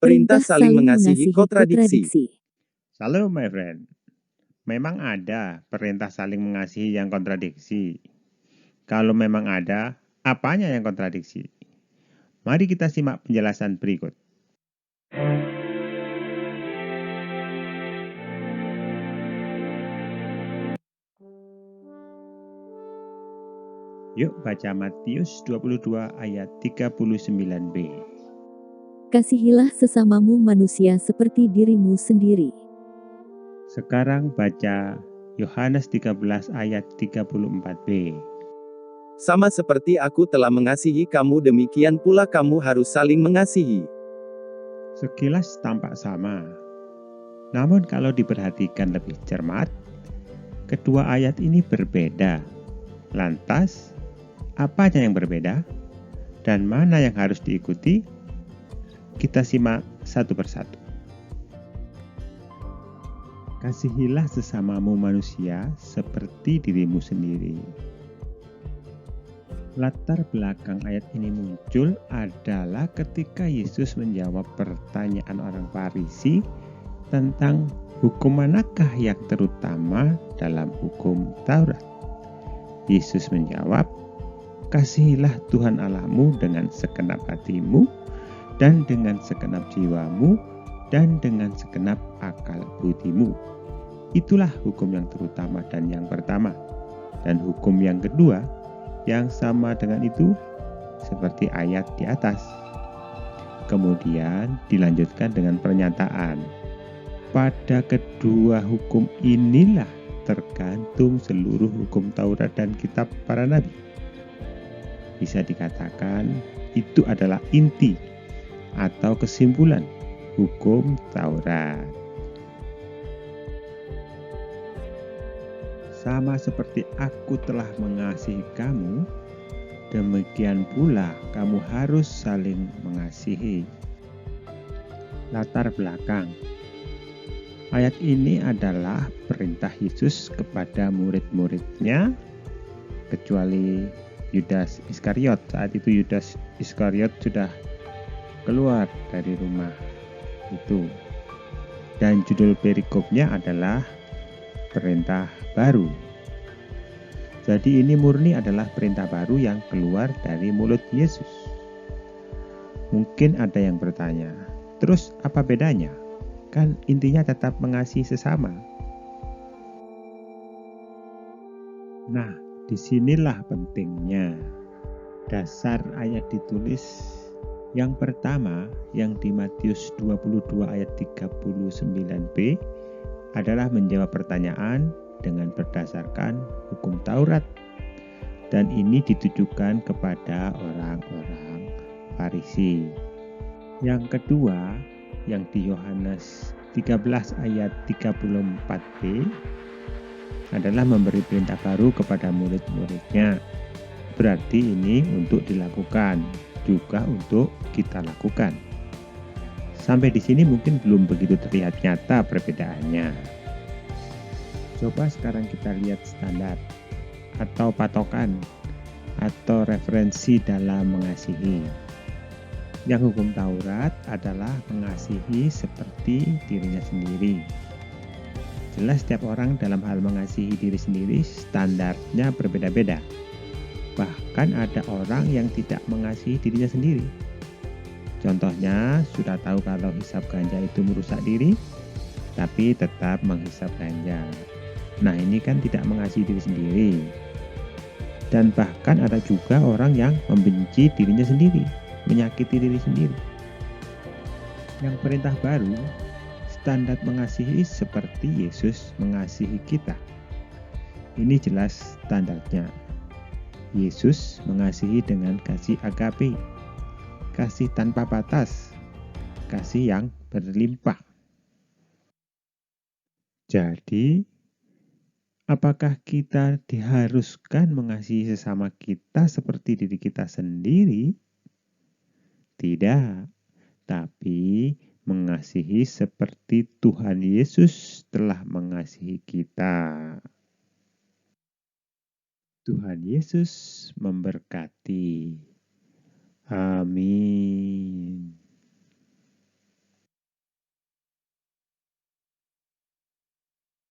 Perintah saling mengasihi kontradiksi. Halo my friend, memang ada perintah saling mengasihi yang kontradiksi. Kalau memang ada, apanya yang kontradiksi? Mari kita simak penjelasan berikut. Yuk baca Matius 22 ayat 39b. Kasihilah sesamamu manusia seperti dirimu sendiri. Sekarang baca Yohanes 13 ayat 34b. Sama seperti aku telah mengasihi kamu, demikian pula kamu harus saling mengasihi. Sekilas tampak sama. Namun kalau diperhatikan lebih cermat, kedua ayat ini berbeda. Lantas, apanya yang berbeda? Dan mana yang harus diikuti? Kita simak satu persatu. Kasihilah sesamamu manusia seperti dirimu sendiri. Latar belakang ayat ini muncul adalah ketika Yesus menjawab pertanyaan orang Farisi tentang hukum manakah yang terutama dalam hukum Taurat. Yesus menjawab, kasihilah Tuhan Allahmu dengan segenap hatimu, dan dengan segenap jiwamu, dan dengan segenap akal budimu. Itulah hukum yang terutama dan yang pertama. Dan hukum yang kedua, yang sama dengan itu, seperti ayat di atas. Kemudian dilanjutkan dengan pernyataan, pada kedua hukum inilah tergantung seluruh hukum Taurat dan kitab para nabi. Bisa dikatakan itu adalah inti atau kesimpulan hukum Taurat. Sama seperti aku telah mengasihi kamu, demikian pula kamu harus saling mengasihi. Latar belakang ayat ini adalah perintah Yesus kepada murid-muridnya, kecuali Yudas Iskariot. Saat itu Yudas Iskariot sudah keluar dari rumah itu. Dan judul perikopnya adalah perintah baru. Jadi ini murni adalah perintah baru yang keluar dari mulut Yesus. Mungkin ada yang bertanya, terus apa bedanya? Kan intinya tetap mengasihi sesama. Nah, disinilah pentingnya. Dasar ayat ditulis yang pertama, yang di Matius 22 ayat 39b, adalah menjawab pertanyaan dengan berdasarkan hukum Taurat. Dan ini ditujukan kepada orang-orang Farisi. Yang kedua, yang di Yohanes 13 ayat 34b, adalah memberi perintah baru kepada murid-muridnya. Berarti ini untuk dilakukan, juga untuk kita lakukan. Sampai di sini mungkin belum begitu terlihat nyata perbedaannya. Coba sekarang kita lihat standar atau patokan atau referensi dalam mengasihi. Yang hukum Taurat adalah mengasihi seperti dirinya sendiri. Jelas setiap orang dalam hal mengasihi diri sendiri standarnya berbeda-beda. Bahkan ada orang yang tidak mengasihi dirinya sendiri. Contohnya, sudah tahu kalau hisap ganja itu merusak diri, tapi tetap menghisap ganja. Nah, ini kan tidak mengasihi diri sendiri. Dan bahkan ada juga orang yang membenci dirinya sendiri, menyakiti diri sendiri. Yang perintah baru, standar mengasihi seperti Yesus mengasihi kita. Ini jelas standarnya. Yesus mengasihi dengan kasih agape, kasih tanpa batas, kasih yang berlimpah. Jadi, apakah kita diharuskan mengasihi sesama kita seperti diri kita sendiri? Tidak, tapi mengasihi seperti Tuhan Yesus telah mengasihi kita. Tuhan Yesus memberkati. Amin.